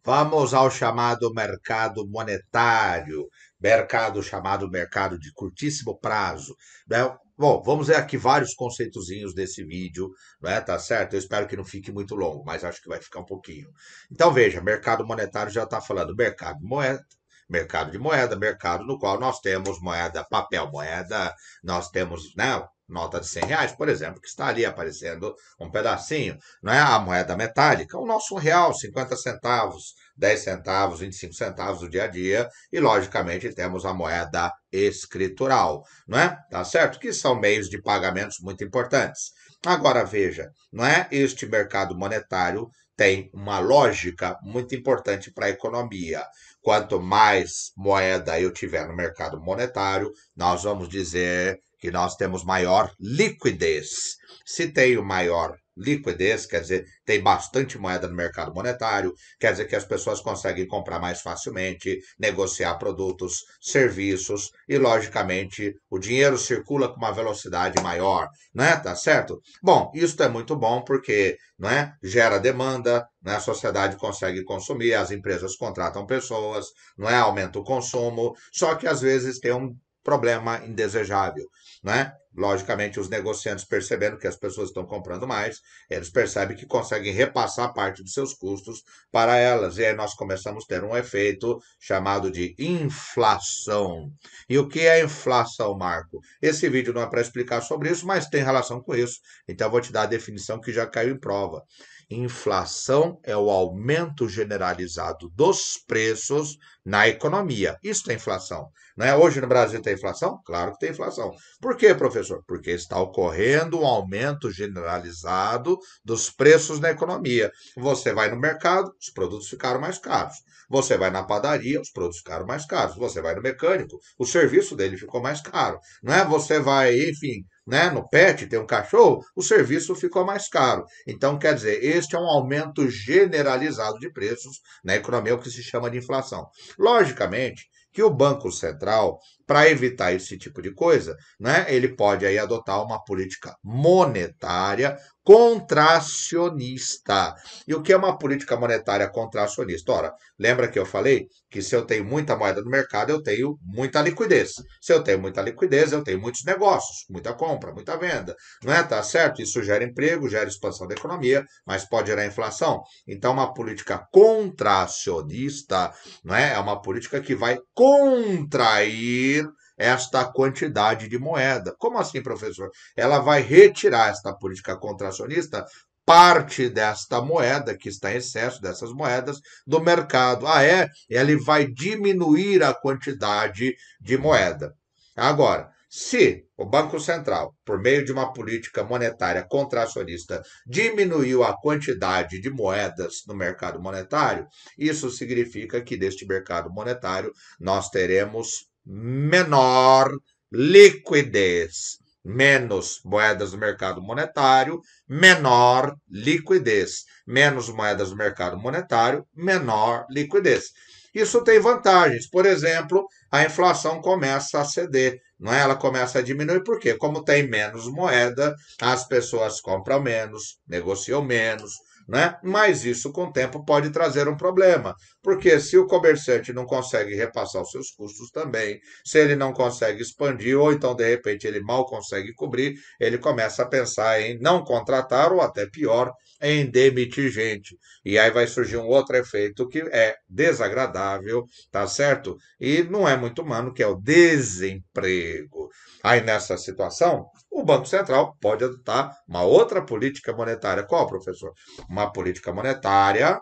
Vamos ao chamado mercado monetário, mercado chamado mercado de curtíssimo prazo, né? Bom, vamos ver aqui vários conceitozinhos desse vídeo, né? Tá certo? Eu espero que não fique muito longo, mas acho que vai ficar um pouquinho. Então veja, mercado monetário já está falando mercado de moeda. Mercado de moeda, mercado no qual nós temos moeda, papel moeda, nós temos, né, nota de R$ 100, por exemplo, que está ali aparecendo um pedacinho, não é a moeda metálica, o nosso real, 50 centavos, 10 centavos, 25 centavos do dia a dia, e logicamente temos a moeda escritural, não é? Tá certo? Que são meios de pagamentos muito importantes. Agora veja, não é? Este mercado monetário tem uma lógica muito importante para a economia. Quanto mais moeda eu tiver no mercado monetário, nós vamos dizer que nós temos maior liquidez. Se tenho maior liquidez, quer dizer, tem bastante moeda no mercado monetário, quer dizer que as pessoas conseguem comprar mais facilmente, negociar produtos, serviços e, logicamente, o dinheiro circula com uma velocidade maior, né? Tá certo? Bom, isso é muito bom porque, não é? Gera demanda, né? A sociedade consegue consumir, as empresas contratam pessoas, não é? Aumenta o consumo, só que às vezes tem um problema indesejável, né? Logicamente, os negociantes percebendo que as pessoas estão comprando mais, eles percebem que conseguem repassar parte dos seus custos para elas. E aí nós começamos a ter um efeito chamado de inflação. E o que é inflação, Marco? Esse vídeo não é para explicar sobre isso, mas tem relação com isso. Então eu vou te dar a definição que já caiu em prova. Inflação é o aumento generalizado dos preços na economia. Isso é inflação. Não é? Hoje no Brasil tem inflação? Claro que tem inflação. Por quê, professor? Porque está ocorrendo um aumento generalizado dos preços na economia. Você vai no mercado, os produtos ficaram mais caros. Você vai na padaria, os produtos ficaram mais caros. Você vai no mecânico, o serviço dele ficou mais caro. Não é? Você vai, enfim, né, no pet, tem um cachorro, o serviço ficou mais caro. Então, quer dizer, este é um aumento generalizado de preços na economia, o que se chama de inflação. Logicamente que o Banco Central, para evitar esse tipo de coisa, né, ele pode aí adotar uma política monetária contracionista. E o que é uma política monetária contracionista? Ora, lembra que eu falei que se eu tenho muita moeda no mercado, eu tenho muita liquidez. Se eu tenho muita liquidez, eu tenho muitos negócios, muita compra, muita venda. Não é? Tá certo? Isso gera emprego, gera expansão da economia, mas pode gerar inflação. Então, uma política contracionista, não é? É uma política que vai contrair esta quantidade de moeda. Como assim, professor? Ela vai retirar esta política contracionista parte desta moeda, que está em excesso dessas moedas, do mercado. Ah, é? Ele vai diminuir a quantidade de moeda. Agora, se o Banco Central, por meio de uma política monetária contracionista, diminuiu a quantidade de moedas no mercado monetário, isso significa que deste mercado monetário nós teremos menor liquidez. Menos moedas no mercado monetário, menor liquidez. Menos moedas no mercado monetário, menor liquidez. Isso tem vantagens. Por exemplo, a inflação começa a ceder, não é? Ela começa a diminuir, por quê? Como tem menos moeda, as pessoas compram menos, negociam menos, né? Mas isso, com o tempo, pode trazer um problema, porque se o comerciante não consegue repassar os seus custos também, se ele não consegue expandir, ou então, de repente, ele mal consegue cobrir, ele começa a pensar em não contratar, ou até pior, em demitir gente. E aí vai surgir um outro efeito que é desagradável, tá certo? E não é muito humano, que é o desemprego. Aí nessa situação, o Banco Central pode adotar uma outra política monetária. Qual, professor? Uma política monetária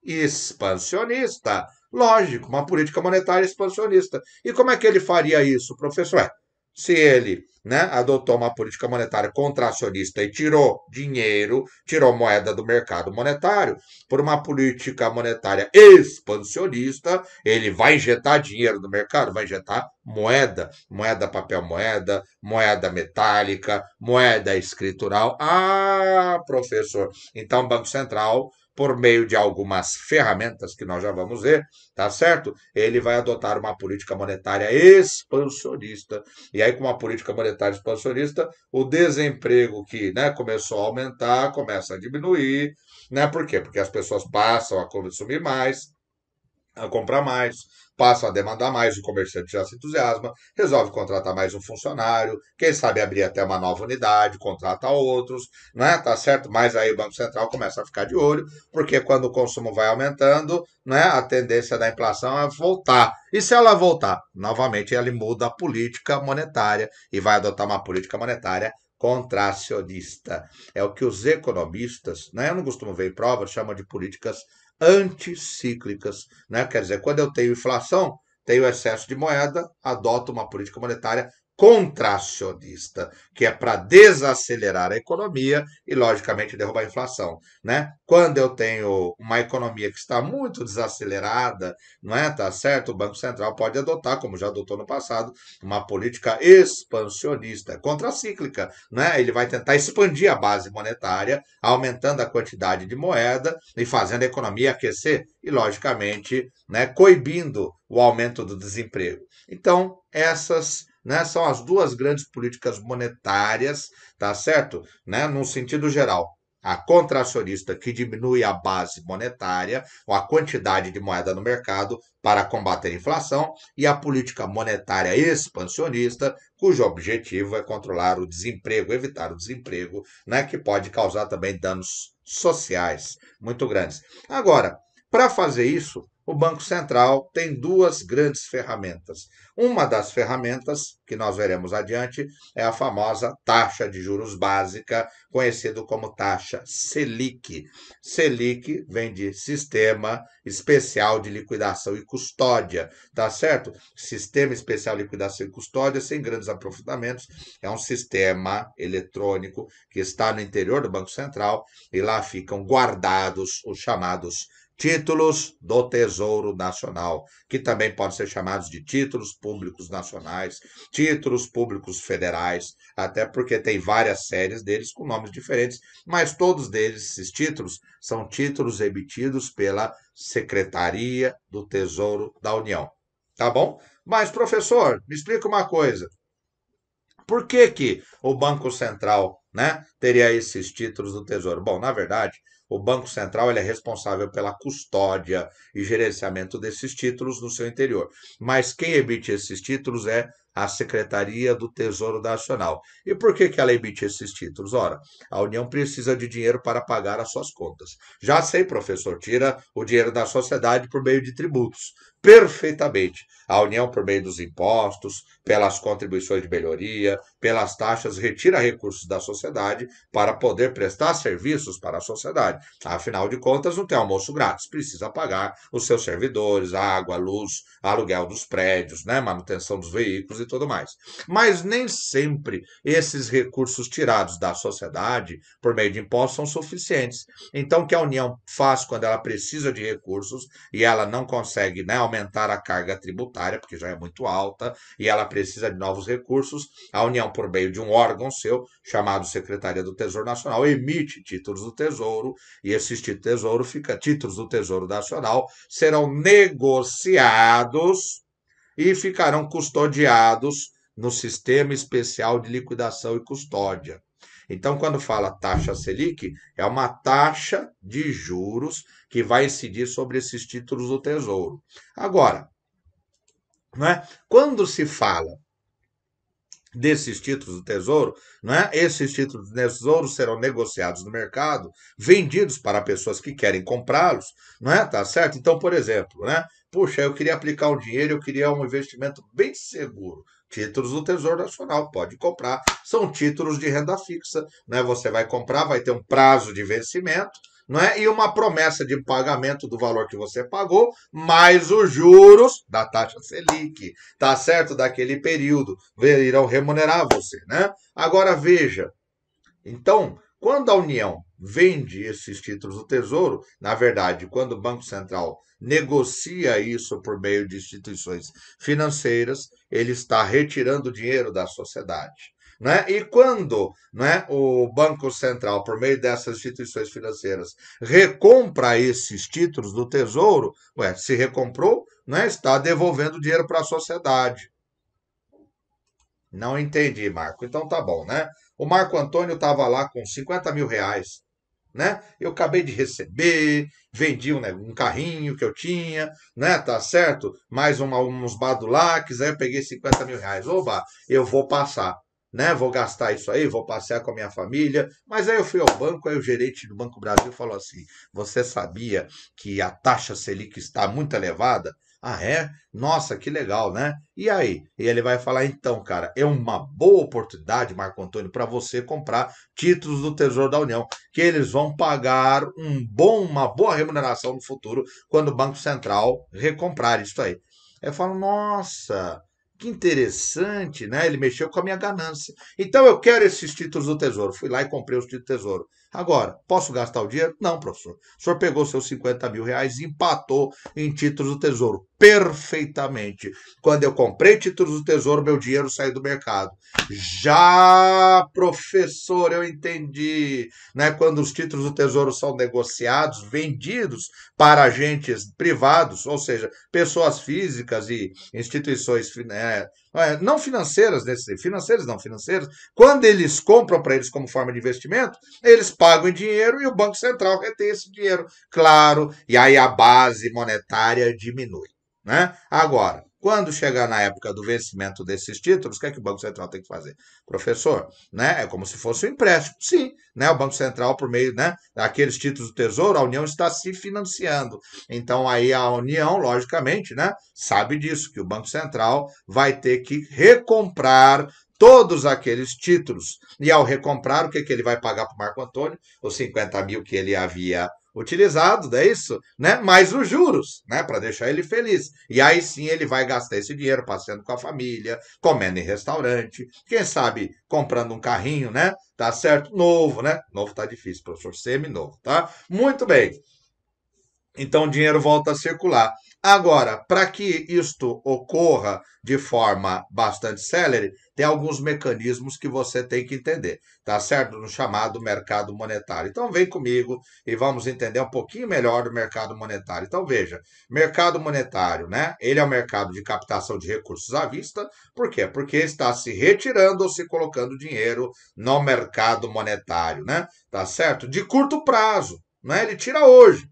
expansionista. Lógico, uma política monetária expansionista. E como é que ele faria isso, professor? Se ele, né, adotou uma política monetária contracionista e tirou dinheiro, tirou moeda do mercado monetário, por uma política monetária expansionista, ele vai injetar dinheiro no mercado, vai injetar moeda, moeda papel moeda, moeda metálica, moeda escritural. Ah, professor, então o Banco Central por meio de algumas ferramentas que nós já vamos ver, tá certo? Ele vai adotar uma política monetária expansionista. E aí, com uma política monetária expansionista, o desemprego que, né, começou a aumentar, começa a diminuir, né? Por quê? Porque as pessoas passam a consumir mais, a comprar mais, passam a demandar mais, o comerciante já se entusiasma, resolve contratar mais um funcionário, quem sabe abrir até uma nova unidade, contrata outros, né? Tá certo? Mas aí o Banco Central começa a ficar de olho, porque quando o consumo vai aumentando, né, a tendência da inflação é voltar. E se ela voltar, novamente ele muda a política monetária e vai adotar uma política monetária contracionista. É o que os economistas, né, eu não costumo ver em provas, chamam de políticas anticíclicas, né? Quer dizer, quando eu tenho inflação, tenho excesso de moeda, adoto uma política monetária contracionista, que é para desacelerar a economia e, logicamente, derrubar a inflação, né? Quando eu tenho uma economia que está muito desacelerada, não é? Tá certo? O Banco Central pode adotar, como já adotou no passado, uma política expansionista, contracíclica, né? Ele vai tentar expandir a base monetária, aumentando a quantidade de moeda e fazendo a economia aquecer e, logicamente, né, coibindo o aumento do desemprego. Então, essas, né, são as duas grandes políticas monetárias, tá certo? Né, num sentido geral. A contracionista, que diminui a base monetária, ou a quantidade de moeda no mercado para combater a inflação, e a política monetária expansionista, cujo objetivo é controlar o desemprego, evitar o desemprego, né, que pode causar também danos sociais muito grandes. Agora, para fazer isso, o Banco Central tem duas grandes ferramentas. Uma das ferramentas, que nós veremos adiante, é a famosa taxa de juros básica, conhecido como taxa Selic. Selic vem de Sistema Especial de Liquidação e Custódia, tá certo? Sistema Especial de Liquidação e Custódia, sem grandes aprofundamentos, é um sistema eletrônico que está no interior do Banco Central e lá ficam guardados os chamados títulos do Tesouro Nacional, que também podem ser chamados de títulos públicos nacionais, títulos públicos federais, até porque tem várias séries deles com nomes diferentes, mas todos deles, esses títulos, são títulos emitidos pela Secretaria do Tesouro da União. Tá bom? Mas, professor, me explica uma coisa. Por que que o Banco Central, né, teria esses títulos do Tesouro? Bom, na verdade, o Banco Central ele é responsável pela custódia e gerenciamento desses títulos no seu interior. Mas quem emite esses títulos é a Secretaria do Tesouro Nacional. E por que que ela emite esses títulos? Ora, a União precisa de dinheiro para pagar as suas contas. Já sei, professor, tira o dinheiro da sociedade por meio de tributos. Perfeitamente. A União, por meio dos impostos, pelas contribuições de melhoria, pelas taxas, retira recursos da sociedade para poder prestar serviços para a sociedade. Afinal de contas, não tem almoço grátis, precisa pagar os seus servidores, água, luz, aluguel dos prédios, né, manutenção dos veículos e tudo mais. Mas nem sempre esses recursos tirados da sociedade por meio de impostos são suficientes. Então, o que a União faz quando ela precisa de recursos e ela não consegue, né, aumentar a carga tributária, porque já é muito alta, e ela precisa de novos recursos, a União, por meio de um órgão seu, chamado Secretaria do Tesouro Nacional, emite títulos do Tesouro, e esses títulos do Tesouro Nacional serão negociados e ficarão custodiados no Sistema Especial de Liquidação e Custódia. Então, quando fala taxa Selic, é uma taxa de juros que vai incidir sobre esses títulos do Tesouro. Agora, né, quando se fala desses títulos do Tesouro, né? Esses títulos do Tesouro serão negociados no mercado, vendidos para pessoas que querem comprá-los, não é? Tá certo? Então, por exemplo, né? Puxa, eu queria aplicar um dinheiro, eu queria um investimento bem seguro. Títulos do Tesouro Nacional, pode comprar. São títulos de renda fixa, né? Você vai comprar, vai ter um prazo de vencimento, não é? E uma promessa de pagamento do valor que você pagou, mais os juros da taxa Selic, tá certo? Daquele período, irão remunerar você, né? Agora veja, então, quando a União vende esses títulos do Tesouro, na verdade, quando o Banco Central negocia isso por meio de instituições financeiras, ele está retirando dinheiro da sociedade. né? E quando, né, o Banco Central, por meio dessas instituições financeiras, recompra esses títulos do Tesouro, ué, se recomprou, né, está devolvendo dinheiro para a sociedade. Não entendi, Marco. Então tá bom, né? O Marco Antônio estava lá com 50 mil reais, né? Eu acabei de receber, vendi um carrinho que eu tinha, né? Tá certo? Mais uns badulaques, aí eu peguei 50 mil reais. Oba, eu vou passar, né? Vou gastar isso aí, vou passear com a minha família. Mas aí eu fui ao banco, aí o gerente do Banco Brasil falou assim: Você sabia que a taxa Selic está muito elevada? Ah, é? Nossa, que legal, né? E aí? E ele vai falar: então, cara, é uma boa oportunidade, Marco Antônio, para você comprar títulos do Tesouro da União, que eles vão pagar uma boa remuneração no futuro quando o Banco Central recomprar isso aí. Eu falo, nossa, que interessante, né? Ele mexeu com a minha ganância. Então eu quero esses títulos do Tesouro. Fui lá e comprei os títulos do Tesouro. Agora, posso gastar o dinheiro? Não, professor. O senhor pegou seus 50 mil reais e empatou em títulos do Tesouro. Perfeitamente. Quando eu comprei títulos do Tesouro, meu dinheiro saiu do mercado. Já, professor, eu entendi, né? Quando os títulos do Tesouro são negociados, vendidos para agentes privados, ou seja, pessoas físicas e instituições não financeiras, financeiras não financeiras, quando eles compram para eles como forma de investimento, eles pagam em dinheiro e o Banco Central retém esse dinheiro, claro, e aí a base monetária diminui, né? Agora, quando chegar na época do vencimento desses títulos, o que é que o Banco Central tem que fazer? Professor, né? É como se fosse um empréstimo. Sim, né? O Banco Central, por meio, né, daqueles títulos do Tesouro, a União está se financiando. Então, aí a União, logicamente, né, sabe disso, que o Banco Central vai ter que recomprar todos aqueles títulos. E ao recomprar, o que, que ele vai pagar para o Marco Antônio? Os 50 mil que ele havia utilizado, não é isso? Né? Mais os juros, né? Para deixar ele feliz. E aí sim ele vai gastar esse dinheiro passeando com a família, comendo em restaurante, quem sabe comprando um carrinho, né? Tá certo? Novo, né? Novo tá difícil, professor. Semi-novo, tá? Muito bem. Então o dinheiro volta a circular. Agora, para que isto ocorra de forma bastante célere, tem alguns mecanismos que você tem que entender, tá certo? No chamado mercado monetário. Então vem comigo e vamos entender um pouquinho melhor do mercado monetário. Então veja, mercado monetário, né? Ele é um mercado de captação de recursos à vista. Por quê? Porque está se retirando ou se colocando dinheiro no mercado monetário, né? Tá certo? De curto prazo, né? Ele tira hoje.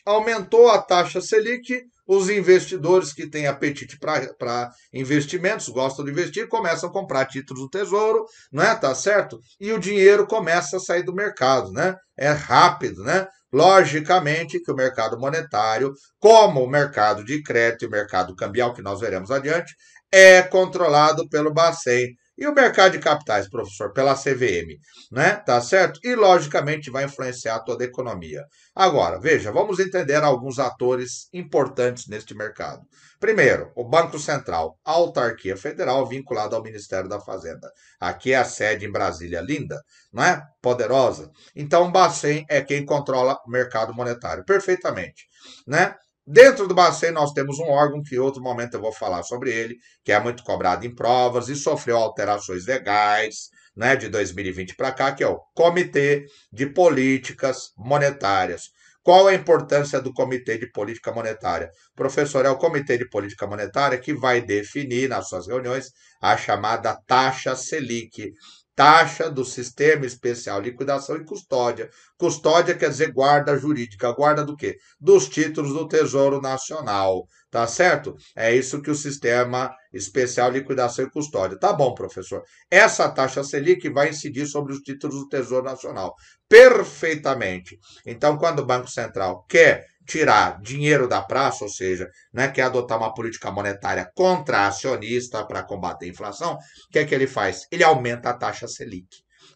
Aumentou a taxa Selic, os investidores que têm apetite para investimentos, gostam de investir, começam a comprar títulos do Tesouro, né? Tá certo? E o dinheiro começa a sair do mercado, né? É rápido, né? Logicamente que o mercado monetário, como o mercado de crédito e o mercado cambial, que nós veremos adiante, é controlado pelo Bacen. E o mercado de capitais, professor, pela CVM, né? Tá certo? E logicamente vai influenciar toda a economia. Agora, veja, vamos entender alguns atores importantes neste mercado. Primeiro, o Banco Central, autarquia federal vinculada ao Ministério da Fazenda. Aqui é a sede em Brasília, linda, não é? Poderosa. Então, o Bacen é quem controla o mercado monetário, perfeitamente, né? Dentro do Bacen nós temos um órgão que em outro momento eu vou falar sobre ele, que é muito cobrado em provas e sofreu alterações legais, né, de 2020 para cá, que é o Comitê de Políticas Monetárias. Qual a importância do Comitê de Política Monetária? Professor, é o Comitê de Política Monetária que vai definir nas suas reuniões a chamada taxa Selic, taxa do Sistema Especial de Liquidação e Custódia. Custódia quer dizer guarda jurídica. Guarda do quê? Dos títulos do Tesouro Nacional. Tá certo? É isso que o Sistema Especial de Liquidação e Custódia. Tá bom, professor. Essa taxa Selic vai incidir sobre os títulos do Tesouro Nacional. Perfeitamente. Então, quando o Banco Central quer tirar dinheiro da praça, ou seja, né, quer adotar uma política monetária contracionista para combater a inflação, o que é que ele faz? Ele aumenta a taxa Selic.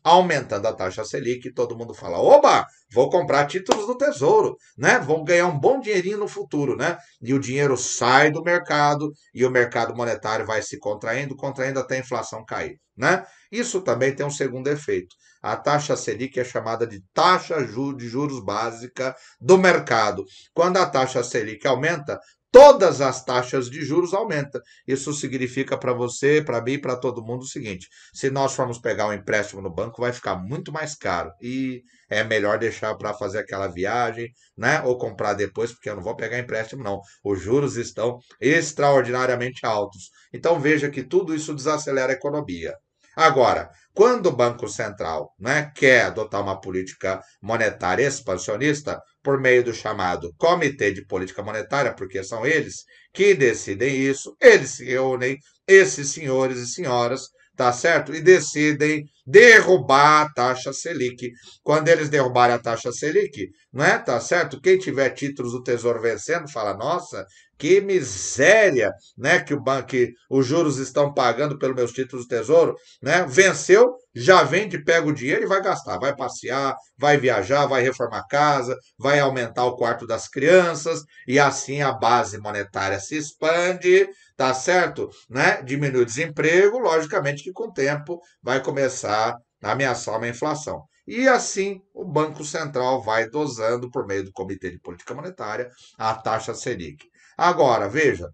Aumentando a taxa Selic, todo mundo fala: oba, vou comprar títulos do Tesouro, né? Vou ganhar um bom dinheirinho no futuro, né? E o dinheiro sai do mercado e o mercado monetário vai se contraindo, contraindo até a inflação cair, né? Isso também tem um segundo efeito. A taxa Selic é chamada de taxa de juros básica do mercado. Quando a taxa Selic aumenta, todas as taxas de juros aumentam. Isso significa para você, para mim, para todo mundo o seguinte: se nós formos pegar um empréstimo no banco, vai ficar muito mais caro e é melhor deixar para fazer aquela viagem, né? Ou comprar depois, porque eu não vou pegar empréstimo, não. Os juros estão extraordinariamente altos. Então veja que tudo isso desacelera a economia. Agora, quando o Banco Central, né, quer adotar uma política monetária expansionista, por meio do chamado Comitê de Política Monetária, porque são eles que decidem isso, eles se reúnem, esses senhores e senhoras, tá certo? E decidem derrubar a taxa Selic. Quando eles derrubarem a taxa Selic, não é? Tá certo? Quem tiver títulos do Tesouro vencendo, fala, nossa, que miséria, né, que o banco, que os juros estão pagando pelos meus títulos do Tesouro, né? Venceu, já vende, pega o dinheiro e vai gastar, vai passear, vai viajar, vai reformar a casa, vai aumentar o quarto das crianças e assim a base monetária se expande, tá certo? Né? Diminui o desemprego, logicamente que com o tempo vai começar a ameaçar uma inflação. E assim o Banco Central vai dosando, por meio do Comitê de Política Monetária, a taxa Selic. Agora, veja,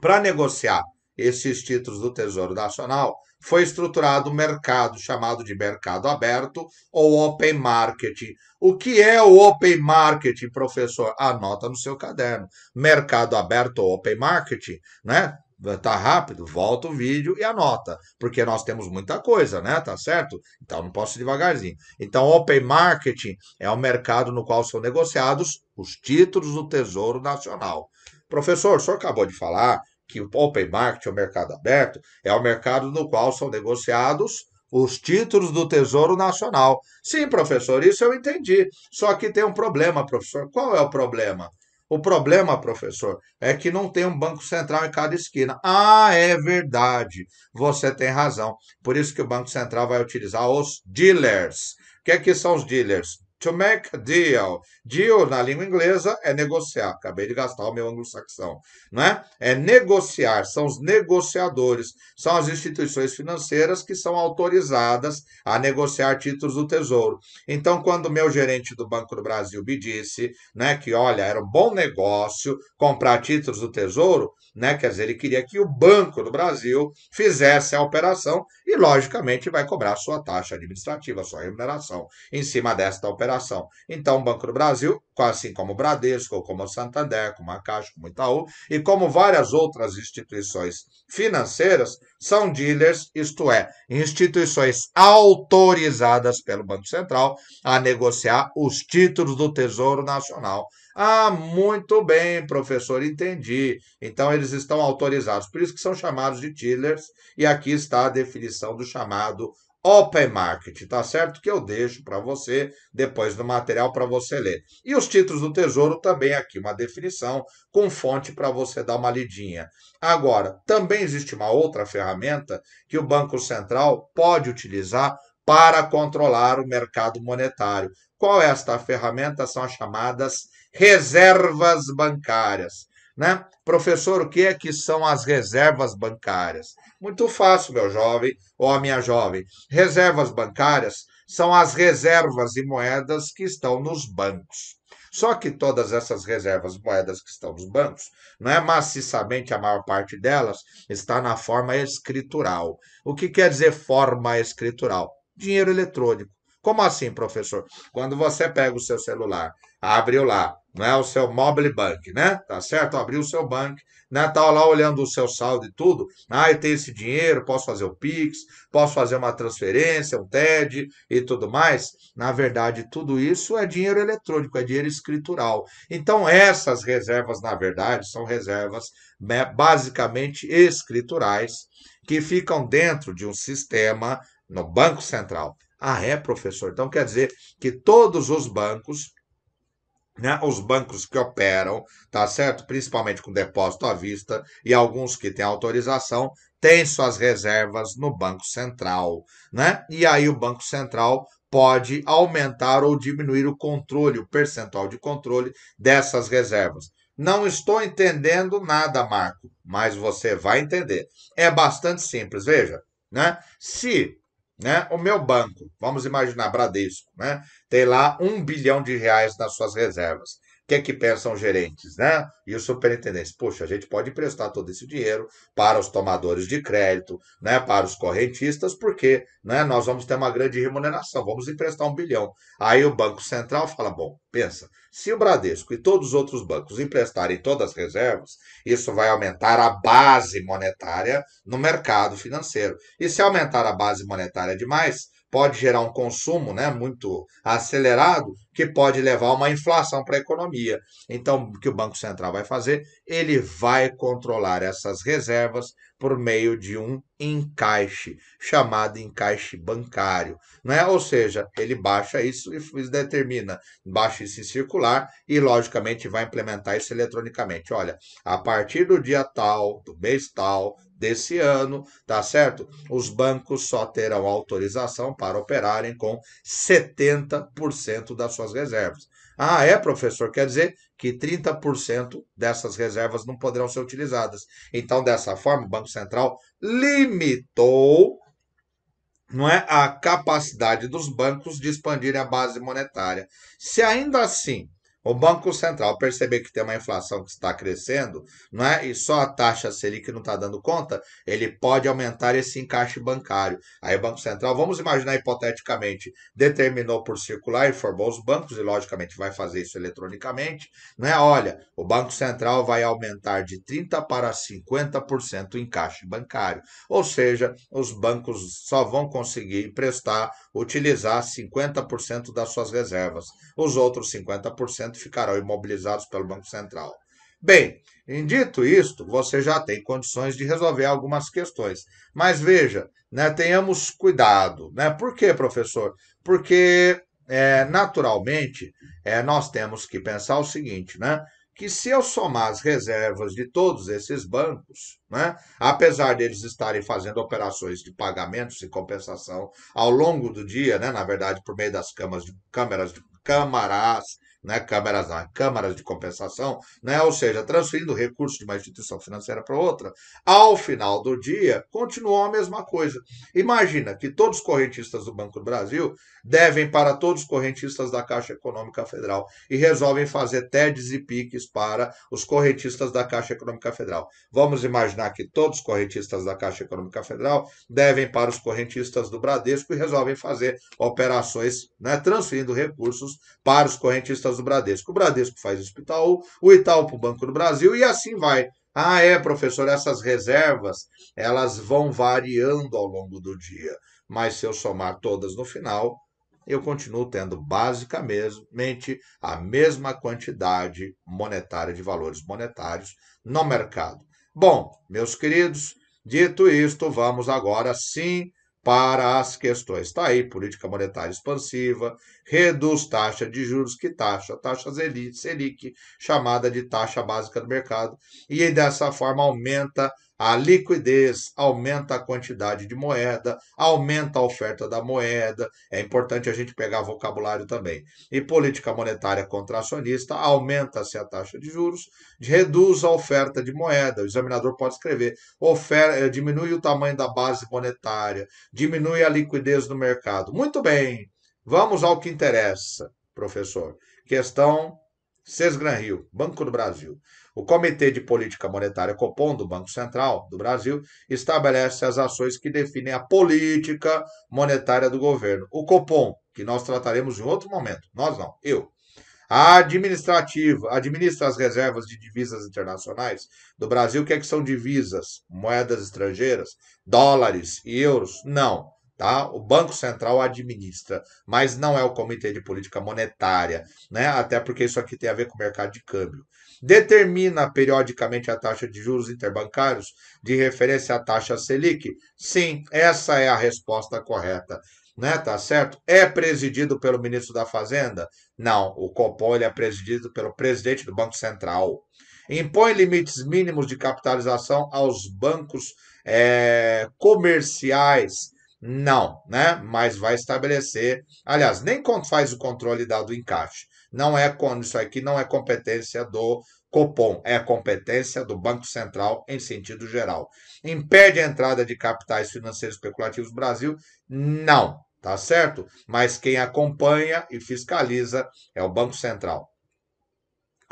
para negociar esses títulos do Tesouro Nacional, foi estruturado um mercado chamado de mercado aberto ou open market. O que é o open market, professor? Anota no seu caderno. Mercado aberto ou open market, né? Tá rápido? Volta o vídeo e anota, porque nós temos muita coisa, né? Tá certo? Então não posso ir devagarzinho. Então, open market é o mercado no qual são negociados os títulos do Tesouro Nacional. Professor, o senhor acabou de falar que o open market, o mercado aberto, é o mercado no qual são negociados os títulos do Tesouro Nacional. Sim, professor, isso eu entendi. Só que tem um problema, professor. Qual é o problema? O problema, professor, é que não tem um banco central em cada esquina. Ah, é verdade. Você tem razão. Por isso que o Banco Central vai utilizar os dealers. O que é que são os dealers? To make a deal. Deal, na língua inglesa, é negociar. Acabei de gastar o meu anglo-saxão. Né? É negociar, são os negociadores, são as instituições financeiras que são autorizadas a negociar títulos do Tesouro. Então, quando o meu gerente do Banco do Brasil me disse, né, que olha, era um bom negócio comprar títulos do Tesouro, né, quer dizer, ele queria que o Banco do Brasil fizesse a operação e, logicamente, vai cobrar sua taxa administrativa, sua remuneração em cima desta operação. Então, o Banco do Brasil, assim como o Bradesco, como o Santander, como a Caixa, como o Itaú, e como várias outras instituições financeiras, são dealers, isto é, instituições autorizadas pelo Banco Central a negociar os títulos do Tesouro Nacional. Ah, muito bem, professor, entendi. Então eles estão autorizados, por isso que são chamados de dealers, e aqui está a definição do chamado open market, tá certo? Que eu deixo para você depois do material para você ler. E os títulos do Tesouro também aqui, uma definição com fonte para você dar uma lidinha. Agora, também existe uma outra ferramenta que o Banco Central pode utilizar para controlar o mercado monetário. Qual é esta ferramenta? São as chamadas reservas bancárias. Né? Professor, o que é que são as reservas bancárias? Muito fácil, meu jovem ou a minha jovem. Reservas bancárias são as reservas e moedas que estão nos bancos. Só que todas essas reservas moedas que estão nos bancos, não é maciçamente a maior parte delas, está na forma escritural. O que quer dizer forma escritural? Dinheiro eletrônico. Como assim, professor? Quando você pega o seu celular, abriu lá, não é o seu mobile bank, né? Tá certo? Abriu o seu banco, né? Tá lá olhando o seu saldo e tudo. Ah, eu tenho esse dinheiro, posso fazer o Pix, posso fazer uma transferência, um TED e tudo mais. Na verdade, tudo isso é dinheiro eletrônico, é dinheiro escritural. Então, essas reservas, na verdade, são reservas, né, basicamente escriturais que ficam dentro de um sistema no Banco Central. Ah, é, professor? Então quer dizer que todos os bancos, né, os bancos que operam, tá certo? Principalmente com depósito à vista e alguns que têm autorização, têm suas reservas no Banco Central, né? E aí o Banco Central pode aumentar ou diminuir o controle, o percentual de controle dessas reservas. Não estou entendendo nada, Marco, mas você vai entender. É bastante simples, veja, né? Se, né, o meu banco, vamos imaginar Bradesco, né, tem lá R$ 1 bilhão nas suas reservas. que pensam os gerentes, né? E os superintendentes? Poxa, a gente pode emprestar todo esse dinheiro para os tomadores de crédito, né? Para os correntistas, porque, né, nós vamos ter uma grande remuneração, vamos emprestar 1 bilhão. Aí o Banco Central fala, bom, pensa, se o Bradesco e todos os outros bancos emprestarem todas as reservas, isso vai aumentar a base monetária no mercado financeiro. E se aumentar a base monetária demais, pode gerar um consumo, né, muito acelerado, que pode levar a uma inflação para a economia. Então, o que o Banco Central vai fazer? Ele vai controlar essas reservas por meio de um encaixe, chamado encaixe bancário. Né? Ou seja, ele baixa isso e determina, baixa isso em circular e, logicamente, vai implementar isso eletronicamente. Olha, a partir do dia tal, do mês tal, desse ano, tá certo? Os bancos só terão autorização para operarem com 70% das suas reservas. Ah, é, professor? Quer dizer que 30% dessas reservas não poderão ser utilizadas. Então, dessa forma, o Banco Central limitou, não é, a capacidade dos bancos de expandirem a base monetária. Se ainda assim o Banco Central perceber que tem uma inflação que está crescendo, não é, e só a taxa Selic não está dando conta, ele pode aumentar esse encaixe bancário. Aí o Banco Central, vamos imaginar hipoteticamente, determinou por circular, informou os bancos e logicamente vai fazer isso eletronicamente, não é? Olha, o Banco Central vai aumentar de 30 para 50% o encaixe bancário. Ou seja, os bancos só vão conseguir emprestar, utilizar 50% das suas reservas. Os outros 50% ficarão imobilizados pelo Banco Central. Bem, dito isto, você já tem condições de resolver algumas questões. Mas veja, né, tenhamos cuidado. Né? Por quê, professor? Porque, naturalmente, nós temos que pensar o seguinte, né? Que se eu somar as reservas de todos esses bancos, né, apesar deles estarem fazendo operações de pagamentos e compensação ao longo do dia, né, na verdade, por meio das câmaras, né, câmaras de compensação, né, ou seja, transferindo recursos de uma instituição financeira para outra, ao final do dia, continuam a mesma coisa. Imagina que todos os correntistas do Banco do Brasil devem para todos os correntistas da Caixa Econômica Federal e resolvem fazer TEDs e PICs para os correntistas da Caixa Econômica Federal. Vamos imaginar que todos os correntistas da Caixa Econômica Federal devem para os correntistas do Bradesco e resolvem fazer operações, né, transferindo recursos para os correntistas do Bradesco. O Bradesco faz isso para o Itaú para o Banco do Brasil e assim vai. Ah, é, professor, essas reservas, elas vão variando ao longo do dia, mas se eu somar todas no final, eu continuo tendo basicamente a mesma quantidade monetária de valores monetários no mercado. Bom, meus queridos, dito isto, vamos agora sim para as questões. Está aí, política monetária expansiva, reduz taxa de juros, que taxa Selic, chamada de taxa básica do mercado, e dessa forma aumenta a liquidez, aumenta a quantidade de moeda, aumenta a oferta da moeda. É importante a gente pegar vocabulário também. E política monetária contracionista, aumenta-se a taxa de juros, reduz a oferta de moeda. O examinador pode escrever, diminui o tamanho da base monetária, diminui a liquidez do mercado. Muito bem, vamos ao que interessa, professor. Questão Sesgran Rio, Banco do Brasil. O Comitê de Política Monetária Copom do Banco Central do Brasil estabelece as ações que definem a política monetária do governo. O Copom, que nós trataremos em outro momento, nós não, eu. A administrativa administra as reservas de divisas internacionais do Brasil. O que é que são divisas? Moedas estrangeiras? Dólares e euros? Não. Tá? O Banco Central administra, mas não é o Comitê de Política Monetária, né? Até porque isso aqui tem a ver com o mercado de câmbio. Determina periodicamente a taxa de juros interbancários de referência à taxa Selic? Sim, essa é a resposta correta. Né, tá certo? É presidido pelo ministro da Fazenda? Não, o Copom ele é presidido pelo presidente do Banco Central. Impõe limites mínimos de capitalização aos bancos comerciais? Não, né? Mas vai estabelecer. Aliás, nem faz o controle do encaixe. Não é isso aqui não é competência do Copom, é competência do Banco Central em sentido geral. Impede a entrada de capitais financeiros especulativos no Brasil? Não, tá certo? Mas quem acompanha e fiscaliza é o Banco Central.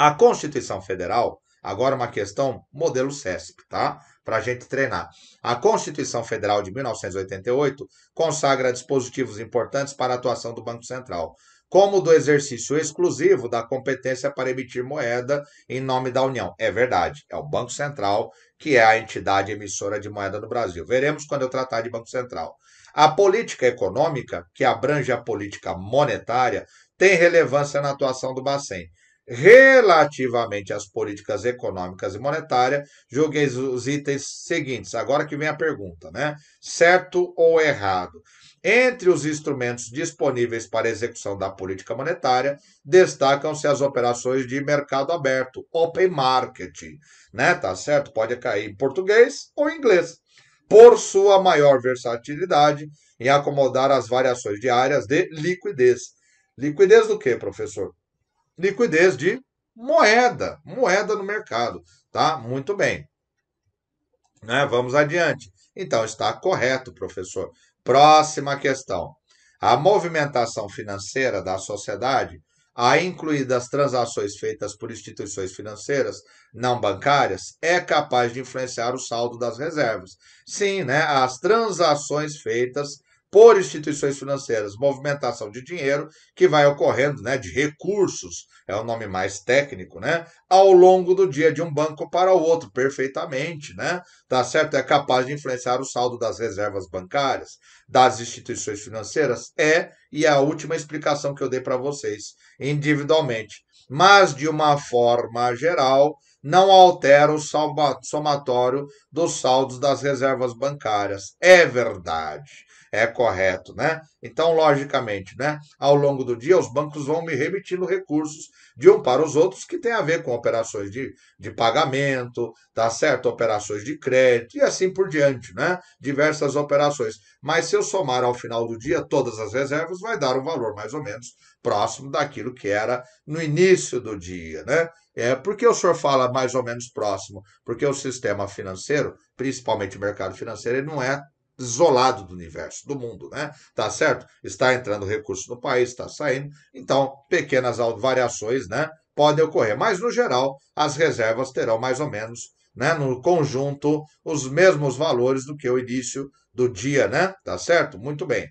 A Constituição Federal, agora uma questão modelo CESP, tá? Para a gente treinar. A Constituição Federal de 1988 consagra dispositivos importantes para a atuação do Banco Central, como do exercício exclusivo da competência para emitir moeda em nome da União. É verdade, é o Banco Central que é a entidade emissora de moeda no Brasil. Veremos quando eu tratar de Banco Central. A política econômica, que abrange a política monetária, tem relevância na atuação do Bacen. Relativamente às políticas econômicas e monetárias, julguei os itens seguintes. Agora que vem a pergunta, né? Certo ou errado? Entre os instrumentos disponíveis para a execução da política monetária, destacam-se as operações de mercado aberto, open market, né? Tá certo? Pode cair em português ou em inglês. Por sua maior versatilidade em acomodar as variações diárias de liquidez. Liquidez do quê, professor? Liquidez de moeda no mercado, tá? Muito bem, né? Vamos adiante. Então, está correto, professor. Próxima questão. A movimentação financeira da sociedade, incluídas as transações feitas por instituições financeiras não bancárias, é capaz de influenciar o saldo das reservas. Sim, né? As transações feitas por instituições financeiras, movimentação de dinheiro que vai ocorrendo, né, de recursos, é o nome mais técnico, né, ao longo do dia de um banco para o outro, perfeitamente, né, tá certo? É capaz de influenciar o saldo das reservas bancárias, das instituições financeiras, e a última explicação que eu dei para vocês, individualmente, mas de uma forma geral, não altera o somatório dos saldos das reservas bancárias. É verdade. É correto, né? Então, logicamente, né, ao longo do dia, os bancos vão me remetindo recursos de um para os outros que tem a ver com operações de pagamento, tá certo? Operações de crédito e assim por diante, né? Diversas operações. Mas se eu somar ao final do dia todas as reservas, vai dar um valor mais ou menos próximo daquilo que era no início do dia, né? Por que o senhor fala mais ou menos próximo? Porque o sistema financeiro, principalmente o mercado financeiro, ele não é isolado do universo, do mundo, né? Tá certo? Está entrando recurso no país, está saindo, então pequenas variações, né, podem ocorrer, mas no geral as reservas terão mais ou menos, né, no conjunto os mesmos valores do que o início do dia, né? Tá certo? Muito bem.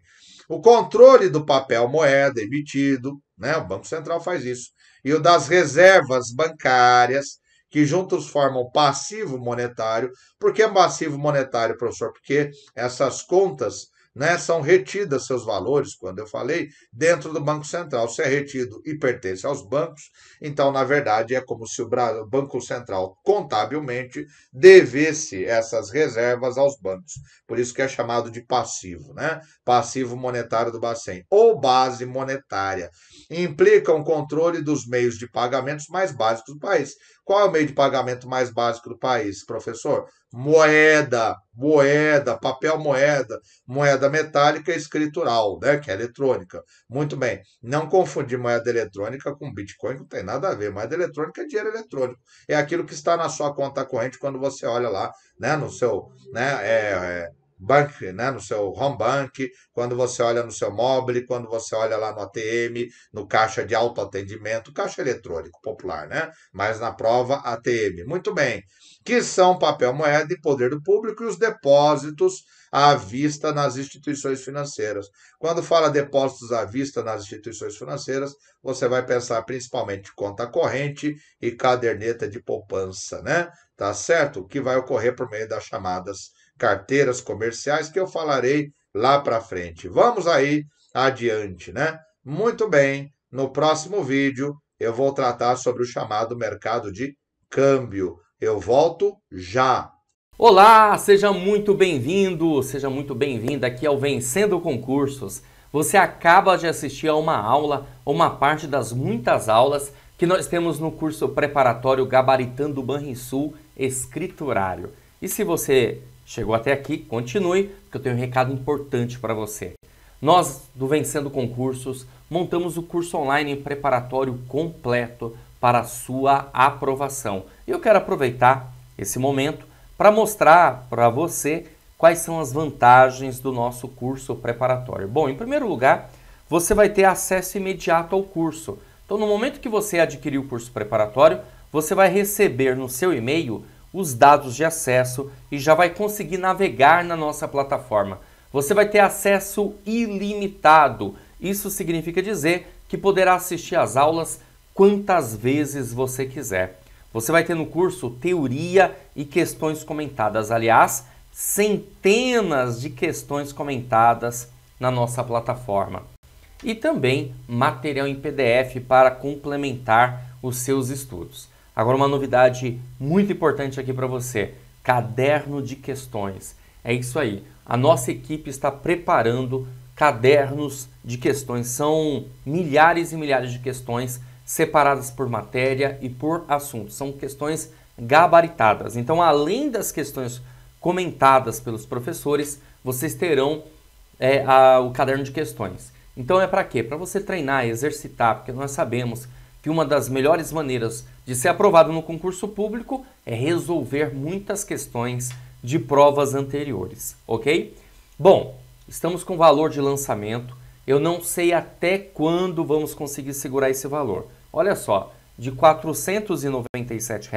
O controle do papel moeda emitido, né, o Banco Central faz isso, e o das reservas bancárias que juntos formam passivo monetário. Por que passivo monetário, professor? Porque essas contas, né, são retidas seus valores, quando eu falei, dentro do Banco Central. Se é retido e pertence aos bancos, então, na verdade, é como se o Banco Central, contabilmente, devesse essas reservas aos bancos. Por isso que é chamado de passivo, né? Passivo monetário do Bacen, ou base monetária. Implica um controle dos meios de pagamentos mais básicos do país. Qual é o meio de pagamento mais básico do país, professor? Papel moeda, moeda metálica e escritural, né, que é eletrônica. Muito bem. Não confundir moeda eletrônica com Bitcoin, não tem nada a ver. Moeda eletrônica é dinheiro eletrônico. É aquilo que está na sua conta corrente quando você olha lá, né, no seu, né, bank, né, no seu home bank, quando você olha no seu mobile, quando você olha lá no ATM, no caixa de autoatendimento, caixa eletrônico popular, né? Mas na prova ATM. Muito bem. Que são papel moeda e poder do público e os depósitos à vista nas instituições financeiras. Quando fala depósitos à vista nas instituições financeiras, você vai pensar principalmente conta corrente e caderneta de poupança, né? Tá certo? Que vai ocorrer por meio das chamadas carteiras comerciais, que eu falarei lá para frente. Vamos aí adiante, né? Muito bem, no próximo vídeo eu vou tratar sobre o chamado mercado de câmbio. Eu volto já. Olá, seja muito bem-vindo, seja muito bem-vinda aqui ao Vencendo Concursos. Você acaba de assistir a uma aula, uma parte das muitas aulas que nós temos no curso preparatório Gabaritando Banrisul Escriturário. E se você chegou até aqui, continue, porque eu tenho um recado importante para você. Nós, do Vencendo Concursos, montamos o curso online preparatório completo para a sua aprovação. E eu quero aproveitar esse momento para mostrar para você quais são as vantagens do nosso curso preparatório. Bom, em primeiro lugar, você vai ter acesso imediato ao curso. Então, no momento que você adquirir o curso preparatório, você vai receber no seu e-mail os dados de acesso e já vai conseguir navegar na nossa plataforma. Você vai ter acesso ilimitado. Isso significa dizer que poderá assistir às aulas quantas vezes você quiser. Você vai ter no curso teoria e questões comentadas. Aliás, centenas de questões comentadas na nossa plataforma. E também material em PDF para complementar os seus estudos. Agora, uma novidade muito importante aqui para você: caderno de questões. É isso aí. A nossa equipe está preparando cadernos de questões. São milhares e milhares de questões separadas por matéria e por assunto. São questões gabaritadas. Então, além das questões comentadas pelos professores, vocês terão o caderno de questões. Então, é para quê? Para você treinar, exercitar, porque nós sabemos que uma das melhores maneiras de ser aprovado no concurso público é resolver muitas questões de provas anteriores, ok? Bom, estamos com valor de lançamento. Eu não sei até quando vamos conseguir segurar esse valor. Olha só, de R$ 497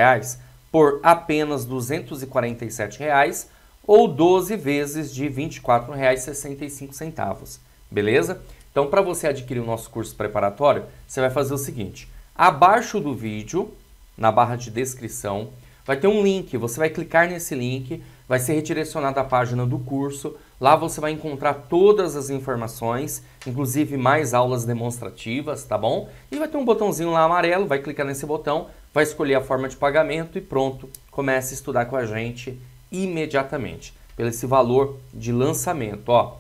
por apenas R$ 247 ou 12 vezes de R$ 24,65, beleza? Então, para você adquirir o nosso curso preparatório, você vai fazer o seguinte: abaixo do vídeo, na barra de descrição, vai ter um link. Você vai clicar nesse link, vai ser redirecionado à página do curso. Lá você vai encontrar todas as informações, inclusive mais aulas demonstrativas, tá bom? E vai ter um botãozinho lá amarelo, vai clicar nesse botão, vai escolher a forma de pagamento e pronto, comece a estudar com a gente imediatamente, pelo esse valor de lançamento, ó.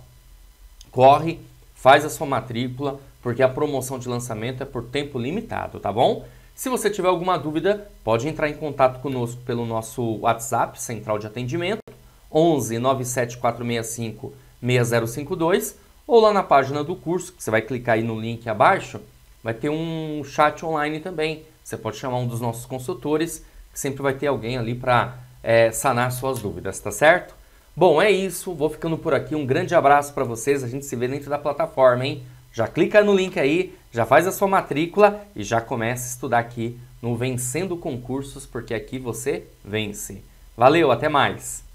Corre, faz a sua matrícula, porque a promoção de lançamento é por tempo limitado, tá bom? Se você tiver alguma dúvida, pode entrar em contato conosco pelo nosso WhatsApp, Central de Atendimento, 11 97465 6052, ou lá na página do curso, que você vai clicar aí no link abaixo, vai ter um chat online também. Você pode chamar um dos nossos consultores, que sempre vai ter alguém ali para sanar suas dúvidas, tá certo? Bom, é isso, vou ficando por aqui. Um grande abraço para vocês, a gente se vê dentro da plataforma, hein? Já clica no link aí, já faz a sua matrícula e já começa a estudar aqui no Vencendo Concursos, porque aqui você vence. Valeu, até mais!